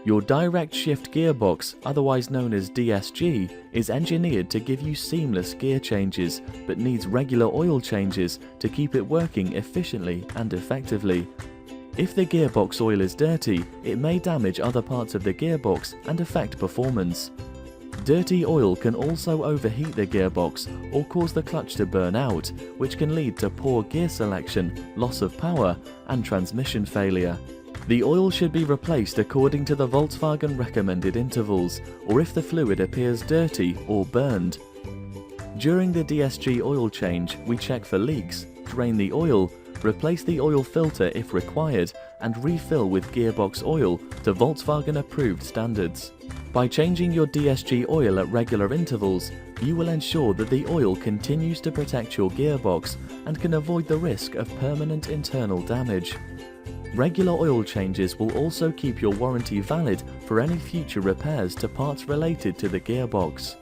Your Direct Shift Gearbox, otherwise known as DSG, is engineered to give you seamless gear changes, but needs regular oil changes to keep it working efficiently and effectively. If the gearbox oil is dirty, it may damage other parts of the gearbox and affect performance. Dirty oil can also overheat the gearbox or cause the clutch to burn out, which can lead to poor gear selection, loss of power, and transmission failure. The oil should be replaced according to the Volkswagen recommended intervals, or if the fluid appears dirty or burned. During the DSG oil change, we check for leaks, drain the oil, replace the oil filter if required, and refill with gearbox oil to Volkswagen approved standards. By changing your DSG oil at regular intervals, you will ensure that the oil continues to protect your gearbox and can avoid the risk of permanent internal damage. Regular oil changes will also keep your warranty valid for any future repairs to parts related to the gearbox.